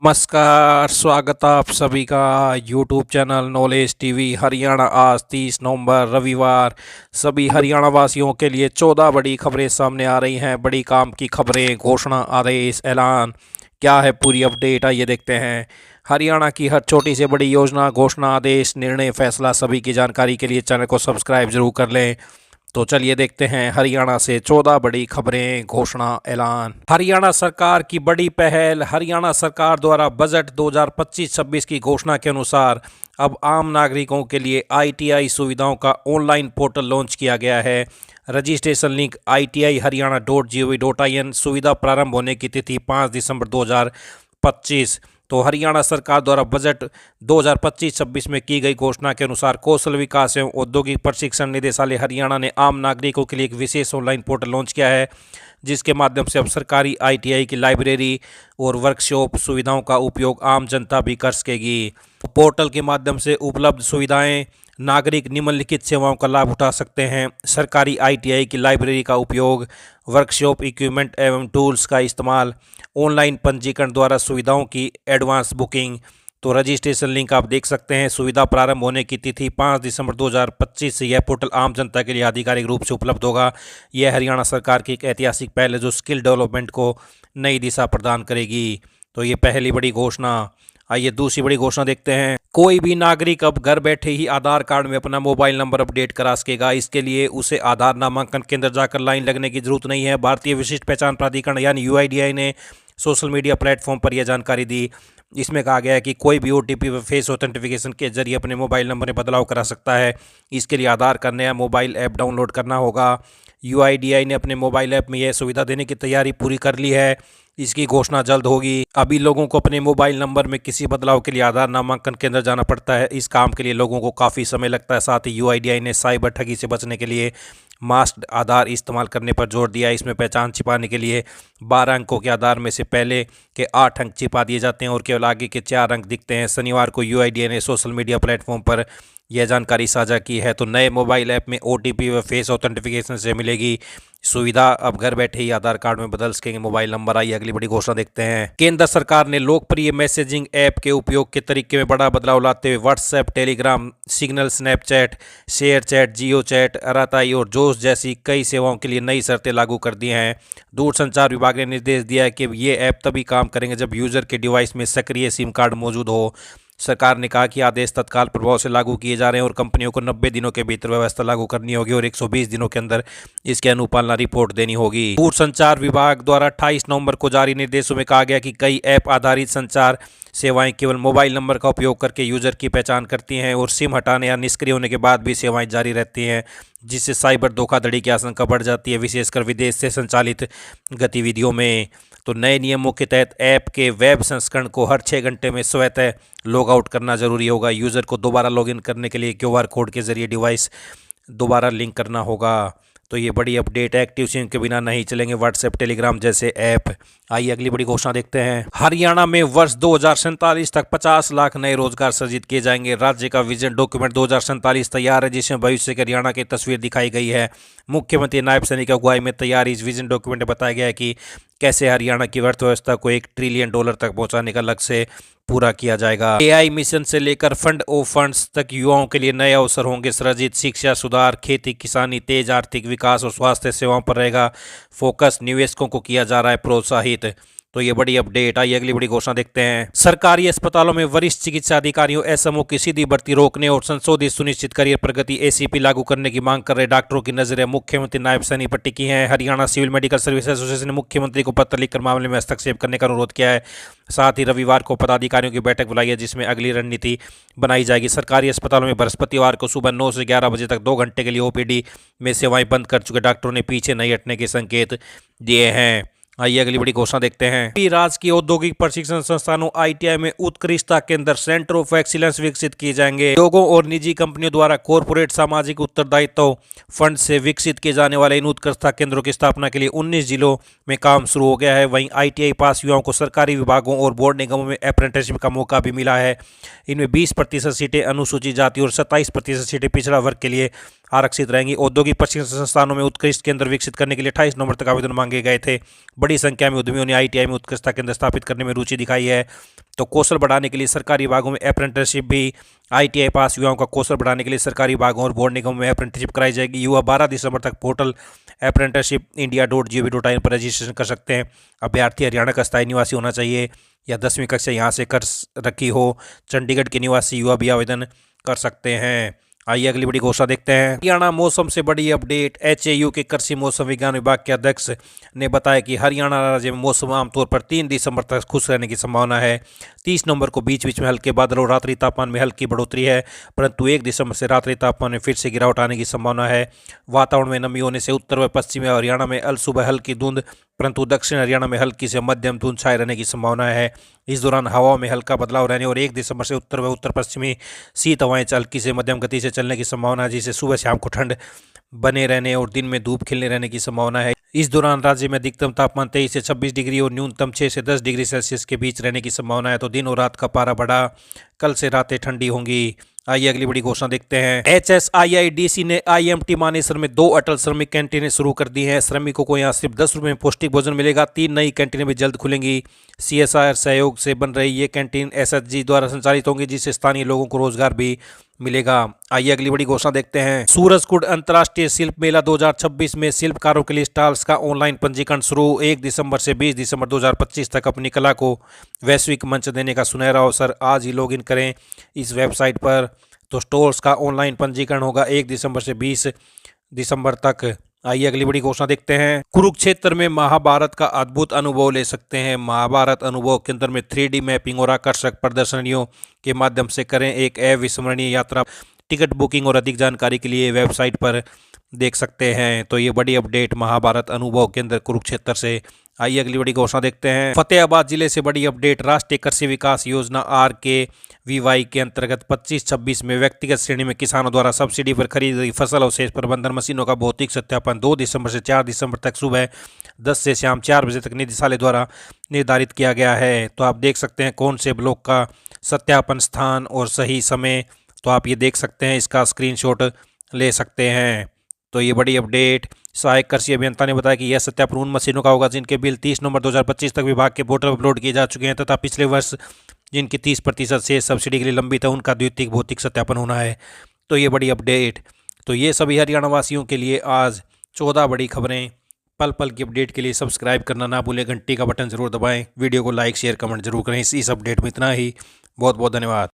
नमस्कार, स्वागत आप सभी का YouTube channel knowledge TV Haryana. आज 30 नवंबर रविवार सभी हरियाणा वासियों के लिए 14 बड़ी खबरें सामने आ रही हैं। बड़ी काम की खबरें, घोषणा, आदेश, ऐलान, क्या है पूरी अपडेट, आइए देखते हैं। हरियाणा की हर छोटी से बड़ी योजना, घोषणा, आदेश, निर्णय, फैसला सभी की जानकारी के लिए चैनल को सब्सक्राइब जरूर कर लें। तो चलिए देखते हैं हरियाणा से 14 बड़ी खबरें, घोषणा, ऐलान। हरियाणा सरकार की बड़ी पहल। हरियाणा सरकार द्वारा बजट 2025-26 की घोषणा के अनुसार अब आम नागरिकों के लिए आईटीआई सुविधाओं का ऑनलाइन पोर्टल लॉन्च किया गया है। Registration link iti-haryana.gov.in। सुविधा प्रारंभ होने की तिथि 5 दिसंबर 2025। तो हरियाणा सरकार द्वारा बजट 2025-26 में की गई घोषणा के अनुसार कौशल विकास एवं औद्योगिक प्रशिक्षण निदेशालय हरियाणा ने आम नागरिकों के लिए एक विशेष ऑनलाइन पोर्टल लॉन्च किया है, जिसके माध्यम से अब सरकारी आईटीआई की लाइब्रेरी और वर्कशॉप सुविधाओं का उपयोग आम जनता भी कर सकेगी। पोर्टल के माध्यम से उपलब्ध सुविधाएं नागरिक निम्नलिखित सेवाओं का लाभ उठा सकते हैं। सरकारी आईटीआई की लाइब्रेरी का उपयोग, वर्कशॉप इक्विपमेंट एवं टूल्स का इस्तेमाल, ऑनलाइन पंजीकरण द्वारा सुविधाओं की एडवांस बुकिंग। तो रजिस्ट्रेशन लिंक आप देख सकते हैं। सुविधा प्रारंभ होने की तिथि 5 दिसंबर 2025 से यह पोर्टल आम जनता के लिए आधिकारिक रूप से उपलब्ध होगा। यह हरियाणा सरकार की एक ऐतिहासिक पहल है जो स्किल डेवलपमेंट को नई दिशा प्रदान करेगी। तो ये पहली बड़ी घोषणा। आइए दूसरी बड़ी घोषणा देखते हैं। कोई भी नागरिक अब घर बैठे ही आधार कार्ड में अपना मोबाइल नंबर अपडेट करा सकेगा। इसके लिए उसे आधार नामांकन केंद्र जाकर लाइन लगने की जरूरत नहीं है। भारतीय विशिष्ट पहचान प्राधिकरण यानी यूआईडीआई ने सोशल मीडिया प्लेटफॉर्म पर यह जानकारी दी। इसमें कहा गया है कि कोई भी ओटीपी व फेस ऑथेंटिफिकेशन के जरिए अपने मोबाइल नंबर में बदलाव करा सकता है। इसके लिए आधार का नया मोबाइल ऐप डाउनलोड करना होगा। यूआईडीआई ने अपने मोबाइल ऐप में यह सुविधा देने की तैयारी पूरी कर ली है। इसकी घोषणा जल्द होगी। अभी लोगों को अपने मोबाइल नंबर में किसी बदलाव के लिए आधार नामांकन केंद्र जाना पड़ता है। इस काम के लिए लोगों को काफ़ी समय लगता है। साथ ही यूआईडीआई ने साइबर ठगी से बचने के लिए मास्क्ड आधार इस्तेमाल करने पर जोर दिया है। इसमें पहचान छिपाने के लिए 12 अंकों के आधार में से पहले के 8 अंक छिपा दिए जाते हैं और केवल आगे के 4 अंक दिखते हैं। शनिवार को यूआईडीआई ने सोशल मीडिया प्लेटफॉर्म पर यह जानकारी साझा की है। तो नए मोबाइल ऐप में ओटीपी व फेस ऑथेंटिफिकेशन से मिलेगी सुविधा। अब घर बैठे ही आधार कार्ड में बदल सकेंगे मोबाइल नंबर। आइए अगली बड़ी घोषणा देखते हैं। केंद्र सरकार ने लोकप्रिय मैसेजिंग ऐप के उपयोग के तरीके में बड़ा बदलाव लाते हुए WhatsApp, Telegram, Signal, Snapchat, ShareChat, JioChat, Arattai और जोश जैसी कई सेवाओं के लिए नई शर्तें लागू कर दी हैं। दूरसंचार विभाग ने निर्देश दिया है कि ये ऐप तभी काम करेंगे जब यूजर के डिवाइस में सक्रिय सिम कार्ड मौजूद हो। सरकार ने कहा कि आदेश तत्काल प्रभाव से लागू किए जा रहे हैं और कंपनियों को 90 दिनों के भीतर व्यवस्था लागू करनी होगी और 120 दिनों के अंदर इसकी अनुपालना रिपोर्ट देनी होगी। दूरसंचार विभाग द्वारा 28 नवंबर को जारी निर्देशों में कहा गया कि कई ऐप आधारित संचार सेवाएं केवल मोबाइल नंबर का उपयोग करके यूजर की पहचान करती हैं और सिम हटाने या निष्क्रिय होने के बाद भी सेवाएं जारी रहती हैं, जिससे साइबर धोखाधड़ी की आशंका बढ़ जाती है, विशेषकर विदेश से संचालित गतिविधियों में। तो नए नियमों के तहत ऐप के वेब संस्करण को हर 6 घंटे में स्वतः लॉग आउट करना जरूरी होगा। यूज़र को दोबारा लॉगिन करने के लिए क्यूआर कोड के जरिए डिवाइस दोबारा लिंक करना होगा। तो ये बड़ी अपडेट है। एक्टिव सिम के बिना नहीं चलेंगे व्हाट्सएप, टेलीग्राम जैसे ऐप। आइए अगली बड़ी घोषणा देखते हैं। हरियाणा में वर्ष 2047 तक 50 लाख नए रोजगार सृजित किए जाएंगे। राज्य का विजन डॉक्यूमेंट 2047 तैयार है, जिसमें भविष्य के हरियाणा की तस्वीर दिखाई गई है। मुख्यमंत्री नायब सैनी की अगुवाई में तैयार इस विजन डॉक्यूमेंट में बताया गया है कि कैसे हरियाणा की अर्थव्यवस्था को $1 ट्रिलियन तक पहुंचाने का लक्ष्य पूरा किया जाएगा। एआई मिशन से लेकर फंड ऑफ फंड्स तक युवाओं के लिए नए अवसर होंगे सृजित। शिक्षा सुधार, खेती किसानी, तेज आर्थिक विकास और स्वास्थ्य सेवाओं पर रहेगा फोकस। निवेशकों को किया जा रहा है प्रोत्साहित। तो ये बड़ी अपडेट। आइए अगली बड़ी घोषणा देखते हैं। सरकारी अस्पतालों में वरिष्ठ चिकित्सा अधिकारियों एसएमओ की सीधी भर्ती रोकने और संशोधित सुनिश्चित करियर प्रगति एसीपी लागू करने की मांग कर रहे डॉक्टरों की नजरें मुख्यमंत्री नायब सैनी पर टिकी हैं। Haryana civil medical service association ने मुख्यमंत्री को पत्र लिखकर मामले में हस्तक्षेप करने का अनुरोध किया है। साथ ही रविवार को पदाधिकारियों की बैठक बुलाई है, जिसमें अगली रणनीति बनाई जाएगी। सरकारी अस्पतालों में बृहस्पतिवार को सुबह 9 से 11 बजे तक 2 घंटे के लिए ओपीडी में सेवाएं बंद कर चुके डॉक्टरों ने पीछे नहीं हटने के संकेत दिए हैं। आइए अगली बड़ी घोषणा देखते हैं। राजकीय औद्योगिक प्रशिक्षण संस्थानों आईटीआई में उत्कृष्टता केंद्र सेंटर ऑफ एक्सीलेंस विकसित किए जाएंगे। उद्योगों और निजी कंपनियों द्वारा कॉरपोरेट सामाजिक उत्तरदायित्व फंड से विकसित किए जाने वाले इन उत्कृष्टता केंद्रों की स्थापना के लिए 19 जिलों में काम शुरू हो गया है। वहीं आईटीआई पास युवाओं को सरकारी विभागों और बोर्ड निगमों में अप्रेंटिसशिप का मौका भी मिला है। इनमें 20% सीटें अनुसूचित जाति और 27% सीटें पिछड़ा वर्ग के लिए आरक्षित रहेंगी। औद्योगिक प्रशिक्षण संस्थानों में उत्कृष्ट केंद्र विकसित करने के लिए 28 नवंबर तक आवेदन मांगे गए थे। बड़ी संख्या में उद्यमियों ने आईटीआई में उत्कृष्टता केंद्र स्थापित करने में रुचि दिखाई है। तो कौशल बढ़ाने के लिए सरकारी विभागों में अप्रेंटिसशिप भी, ITI पास युवाओं का कौशल बढ़ाने के लिए सरकारी विभागों और बोर्ड निगमों में अप्रेंटिसशिप कराई जाएगी। युवा 12 दिसंबर तक पोर्टल apprenticeshipindia.gov.in पर रजिस्ट्रेशन कर सकते हैं। अभ्यर्थी हरियाणा का स्थायी निवासी होना चाहिए या 10वीं कक्षा यहाँ से कर रखी हो। चंडीगढ़ के निवासी युवा भी आवेदन कर सकते हैं। आइए अगली बड़ी घोषणा देखते हैं। हरियाणा मौसम से बड़ी अपडेट। HAU के कृषि मौसम विज्ञान विभाग के अध्यक्ष ने बताया कि हरियाणा राज्य में मौसम आमतौर पर 3 दिसंबर तक खुश रहने की संभावना है। 30 नवंबर को बीच बीच में हल्के बादल और रात्रि तापमान में हल्की बढ़ोतरी है, परंतु 1 दिसंबर से रात्रि तापमान में फिर से गिरावट आने की संभावना है। वातावरण में नमी होने से उत्तर व पश्चिमी हरियाणा में अल सुबह हल्की धुंध, परंतु दक्षिण हरियाणा में हल्की से मध्यम धुंध छाए रहने की संभावना है। इस दौरान हवा में हल्का बदलाव रहने और 1 दिसंबर से उत्तर व उत्तर पश्चिमी शीत हवाएं हल्की से मध्यम गति से चलने की संभावना है, जिससे सुबह शाम को ठंड बने रहने और दिन में धूप खिलने रहने की संभावना है। इस दौरान राज्य में अधिकतम तापमान 23 से 26 डिग्री और न्यूनतम 6 से 10 डिग्री सेल्सियस के बीच रहने की संभावना है। तो दिन और रात का पारा बढ़ा, कल से रातें ठंडी होंगी। आइए अगली बड़ी घोषणा देखते हैं। HSIIDC ने IMT मानेसर में 2 अटल श्रमिक कैंटीनें शुरू कर दी हैं। श्रमिकों को यहां सिर्फ 10 रुपये में पौष्टिक भोजन मिलेगा। 3 नई कैंटीनें भी जल्द खुलेंगी। CSR सहयोग से बन रही ये कैंटीन SHG द्वारा संचालित होंगी, जिससे स्थानीय लोगों को रोजगार भी मिलेगा। आइए अगली बड़ी घोषणा देखते हैं। सूरजकुंड अंतर्राष्ट्रीय शिल्प मेला 2026 में शिल्पकारों के लिए स्टॉल्स का ऑनलाइन पंजीकरण शुरू। 1 दिसंबर से 20 दिसंबर 2025 तक अपनी कला को वैश्विक मंच देने का सुनहरा अवसर। आज ही लॉगिन करें इस वेबसाइट पर। तो स्टॉल्स का ऑनलाइन पंजीकरण होगा 1 दिसंबर से 20 दिसंबर तक। आइए अगली बड़ी घोषणा देखते हैं। कुरुक्षेत्र में महाभारत का अद्भुत अनुभव ले सकते हैं। महाभारत अनुभव केंद्र में 3D मैपिंग और आकर्षक प्रदर्शनियों के माध्यम से करें एक अविस्मरणीय यात्रा। टिकट बुकिंग और अधिक जानकारी के लिए वेबसाइट पर देख सकते हैं। तो ये बड़ी अपडेट महाभारत अनुभव केंद्र कुरुक्षेत्र से। आइए अगली बड़ी घोषणा देखते हैं। फतेहाबाद जिले से बड़ी अपडेट। राष्ट्रीय कृषि विकास योजना RKVY के अंतर्गत 25-26 में व्यक्तिगत श्रेणी में किसानों द्वारा सब्सिडी पर खरीदी गई फसल अवशेष प्रबंधन मशीनों का भौतिक सत्यापन 2 दिसंबर से 4 दिसंबर तक सुबह 10 से शाम 4 बजे तक निदेशालय द्वारा निर्धारित किया गया है। तो आप देख सकते हैं कौन से ब्लॉक का सत्यापन स्थान और सही समय। तो आप ये देख सकते हैं, इसका स्क्रीनशॉट ले सकते हैं। तो ये बड़ी अपडेट। सहायक कृषि अभियंता ने बताया कि यह सत्यापन उन मशीनों का होगा जिनके बिल 30 नवंबर 2025 तक विभाग के पोर्टल पर अपलोड किए जा चुके हैं, तथा पिछले वर्ष जिनकी 30% से सब्सिडी के लिए लंबित है उनका द्वितीयक भौतिक सत्यापन होना है। तो ये बड़ी अपडेट। तो ये सभी हरियाणा वासियों के लिए आज 14 बड़ी खबरें। पल पल की अपडेट के लिए सब्सक्राइब करना ना भूलें, घंटी का बटन जरूर दबाएं, वीडियो को लाइक शेयर कमेंट जरूर करें। इस अपडेट में इतना ही। बहुत बहुत धन्यवाद।